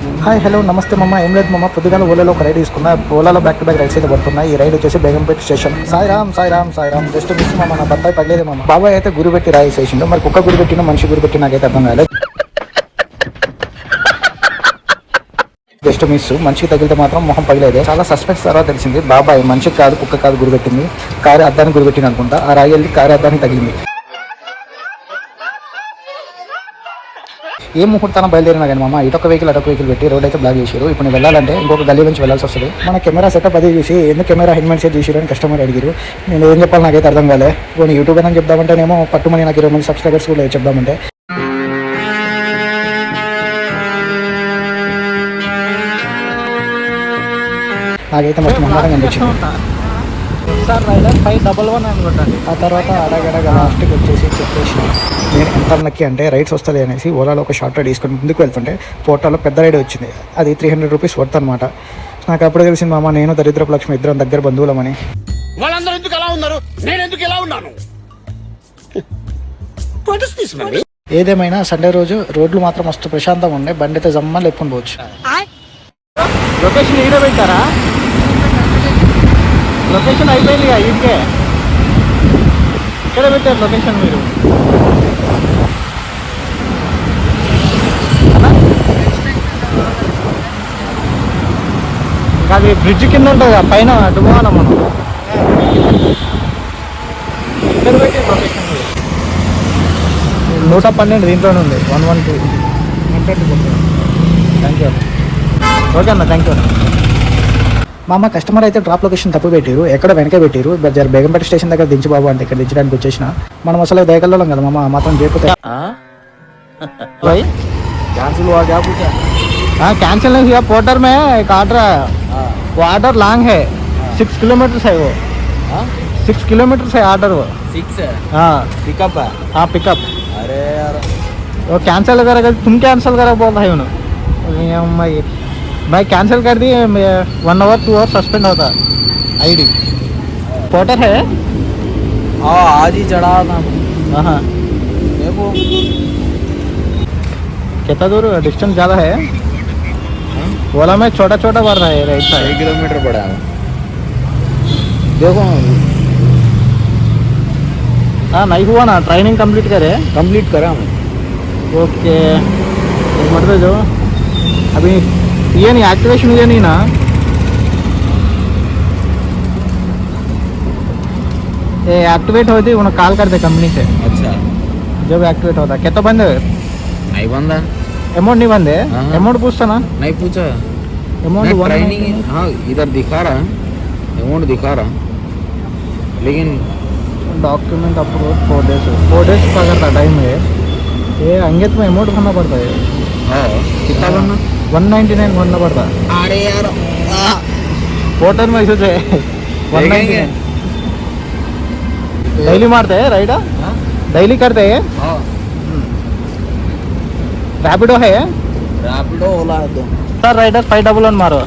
Hi hello నమస్తే మమ్మ. ఏం లేదు మమ్మ, పొద్దుగాల ఓలాలో ఒక రైడ్ తీసుకున్నా. ఓలాలో బ్యాక్ టు బ్యాక్ రైడ్స్ అయితే పడుతున్నాయి. ఈ రైడ్ వచ్చేసి Begumpet station. Sairam just miss మమ్మ, నా బత్తాయి పడలేదు మమ్మ. బాబాయ్ అయితే గురి పెట్టి రాయేసేసిండు. మరి కుక్క గురి పెట్టినా మనిషి గురి పెట్టి నాకైతే అర్థం కాలేదు. జస్ట్ మిస్, మనిషికి తగిలితే మాత్రం మొహం పగిలేదు. చాలా సస్పెన్స్ తర్వాత తెలిసింది బాబాయ్ మనిషికి కాదు కుక్క కాదు గురి పెట్టింది, కారు అద్దానికి గురి పెట్టింది అనుకుంటా. ఆ రాయి వెళ్ళి కారు అద్దానికి తగిలింది. ఏ ముహూర్తాన బయలుదేరినా కానీ మామ ఇటొక వెహికల్ పెట్టి రోడ్ అయితే బ్లాక్ చేశారు. ఇప్పుడు నేను వెళ్ళాలంటే ఇంకొక గల్లీ నుంచి వెళ్ళాల్సి వస్తుంది. మన కెమెరా సెటప్ అది చూసి ఎందుకు కెమెరా హెల్మెట్ సెట్ చేసారు అని కస్టమర్ అడిగారు. నేను ఏం చెప్పాలి నాకైతే అర్థం కాలే. కొన్ని యూట్యూబ్ అని చెప్దామంటేనేమో పట్టుమని నాకు 20 మంది సబ్స్క్రైబర్స్ కూడా చెప్దామంటే నాకైతే మొత్తం మొహమాటంగా అనిపించింది. సార్ రైడర్ 511 అనుకుంటాను. ఆ తర్వాత అడగడగ లాస్ట్కి వచ్చేసి చెప్పేసి నేను ఎంత లక్కీ అంటే రైడ్స్ వస్తుంది అనేసి ఓలాలో ఒక షార్ట్ రైడ్ తీసుకొని ముందుకు వెళ్తుంటే పోర్టాలో పెద్ద రైడ్ వచ్చింది. అది 300 రూపీస్ వర్త్ అనమాట. నాకు అప్పుడు తెలిసింది మామ నేను దరిద్రపు లక్ష్మి ఇద్దరం దగ్గర బంధువులమని. వాళ్ళందరూ ఎందుకు అలా ఉన్నారు, నేను ఎందుకు ఇలా ఉన్నాను? ఏదేమైనా సండే రోజు రోడ్లు మాత్రం మస్తు ప్రశాంతంగా ఉండే. బండి అయితే జమ్మని లేపుకొని పోవచ్చు. లొకేషన్ ఈడ పెట్టారా? లొకేషన్ అయిపోయింది ఇదికే. ఇక్కడ పెట్టారు లొకేషన్ మీరు. ఇంకా అది బ్రిడ్జ్ కింద ఉంటుంది పైన అటు పోవాలా మనం. ఇక్కడ పెట్టారు లొకేషన్ మీరు. 112 దీంట్లోనే ఉంది. 112 థ్యాంక్ యూ. ఓకే అన్న, థ్యాంక్ యూ అన్న. మా అమ్మ కస్టమర్ అయితే డ్రాప్ లొకేషన్ తప్పు పెట్టారు, ఎక్కడ వెనక పెట్టారు. బేగంపేట స్టేషన్ దగ్గర దించి బాబు అంటే ఇక్కడ దించడానికి వచ్చేసిన. మనం అసలు దయకల్లోం కదా మామ, మాత్రం చేయకపోతే कैंसिल नहीं हुआ. पोर्टर में एक ऑर्डर है, वो ऑर्डर लॉन्ग है, 6 किलोमीटर है वो. 6 किलोमीटर है ऑर्डर वो. 6 है. हाँ पिकअप है. हाँ पिकअप. अरे यार वो कैंसिल करेगा, तुम कैंसिल करा बोल रहे हो उन्होंने. भाई कैंसिल कर दिए, 1 आवर 2 आवर सस्पेंड होता आईडी. पोर्टर है. हाँ आज ही चढ़ा था. हाँ देखो कितना दूर डिस्टेंस ज़्यादा है. ओला में छोटा छोटा बढ़ रहा है राइट साइड. 6 किलोमीटर पड़ा है. देखो हाँ नहीं हुआ ना, ट्रेनिंग कंप्लीट करे. कंप्लीट करा मैं. ओके मतलब जो अभी ये नहीं एक्टिवेशन हुआ नहीं ना. ये एक्टिवेट होती उन्हें कॉल करते कंपनी से. अच्छा जब एक्टिवेट होता क्या तो बंद है. नहीं बंदा. अमाउंट नहीं बंद है. हाँ। अमाउंट पूछता ना. नहीं पूछा. अमाउंट ट्रेनिंग हाँ इधर दिखा रहा है, अमाउंट दिखा रहा, लेकिन डॉक्यूमेंट अप्रूव 4 डेज का करता टाइम है. ये अंगेत में अमाउंट भरना पड़ता है. हाँ कितना बनना. 199 भरना पड़ता. अरे यार पोर्टर में इसे 199 डेली मारते हैं राइड. डेली करते हैं. हाँ रैपिडो है. रैपिडो ओला है दो. सर राइडर 511 मारो.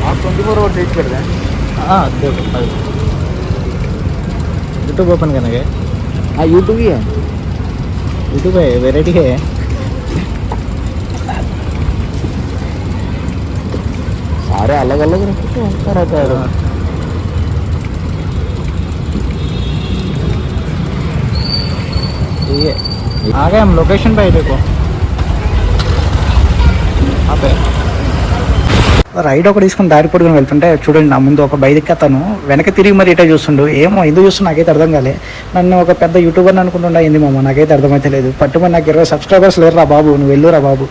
आप 24 आवर वेट कर रहे हैं. हाँ देखो यूट्यूब ओपन करने के. हाँ यूट्यूब ही है. यूट्यूब है, वेराइटी है. सारे अलग अलग रखते तो अच्छा रहता है. ये आ गए हम लोकेशन पे. देखो यहाँ पे రైడ్ ఒకటి తీసుకుని దారి పొడుగుని వెళ్తుంటే చూడండి, నా ముందు ఒక బైక్ అతను వెనక తిరిగి మరి ఇటే చూస్తుండు. ఏమో ఎందుకు చూస్తుండు నాకైతే అర్థం కాలే. నన్ను ఒక పెద్ద యూట్యూబర్ అనుకుంటుండా ఏంది మామ, నాకైతే అర్థమైతే లేదు. పట్టుమని నాకు 20 సబ్స్క్రైబర్స్ లేరురా బాబు, నువ్వు వెళ్ళురా బాబు.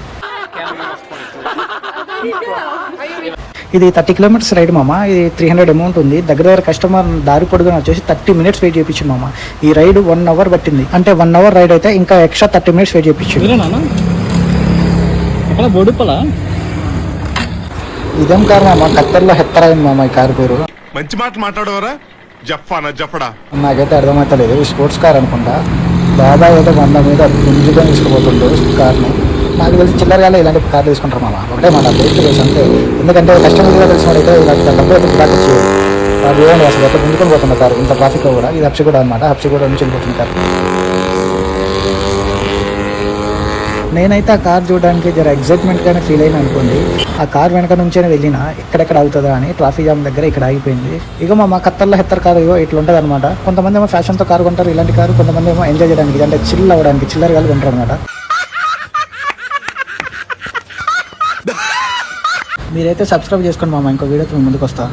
ఇది 30 కిలోమీటర్స్ రైడ్ మామ. ఇది 300 అమౌంట్ ఉంది. దగ్గర కస్టమర్ దారి పొడుగున వచ్చేసి 30 మినిట్స్ వెయిట్ చేయించింది మామ. ఈ రైడ్ 1 అవర్ పట్టింది. అంటే 1 అవర్ రైడ్ అయితే ఇంకా ఎక్స్ట్రా 30 మినిట్స్ వెయిట్ చేయించింది. బొడుపలా ఇదేం కారు మామ, ఖత్తర్లో హెత్తరైంది మామ ఈ కారు పేరు. మంచి మాట మాట్లాడవరా జఫానా జఫడా. నాకైతే అర్థమైతే లేదు. ఈ స్పోర్ట్స్ కార్ అనుకుంటా. బాబాయ్ అయితే 100 మీద గుంజుగా తీసుకుపోతుండు కార్ని. నాకు తెలిసి చిల్లరగానే ఇలాంటి కార్లు తీసుకుంటారు మామ. ఒకటే మాట బేస్ట్ కేసు అంతే. ఎందుకంటే కస్టమర్గా తెలిసినట్టయితే ఇలాంటి డబ్బు అయితే బ్లాక్ వచ్చి అది అసలు ఎక్కడ గుంజుకొని పోతున్న కారు ఇంత ట్రాఫిక్లో కూడా. ఇది హప్సిగూడ అనమాట. హప్సిగూడ నుంచి వెళ్ళిపోతుంది కారు. నేనైతే ఆ కార్ చూడడానికి జర ఎగ్జైట్మెంట్గానే ఫీల్ అయినా అనుకోండి. ఆ కార్ వెనక నుంచే వెళ్ళిన ఎక్కడెక్కడ ఆగుతుందా అని ట్రాఫిక్ జామ్ దగ్గర ఇక్కడ ఆగిపోయింది. ఇక మా కత్తల్లో హెత్తర్ కారు ఇగో ఇట్లా ఉంటుంది అనమాట. కొంతమంది ఏమో ఫ్యాషన్తో కారు కొంటారు ఇలాంటి కారు, కొంతమంది ఏమో ఎంజాయ్ చేయడానికి అంటే చిల్ అవ్వడానికి చిల్లర కాలు కొంటారు అనమాట. మీరైతే సబ్స్క్రైబ్ చేసుకోండి మామ, ఇంకో వీడియోతో ముందుకు వస్తా.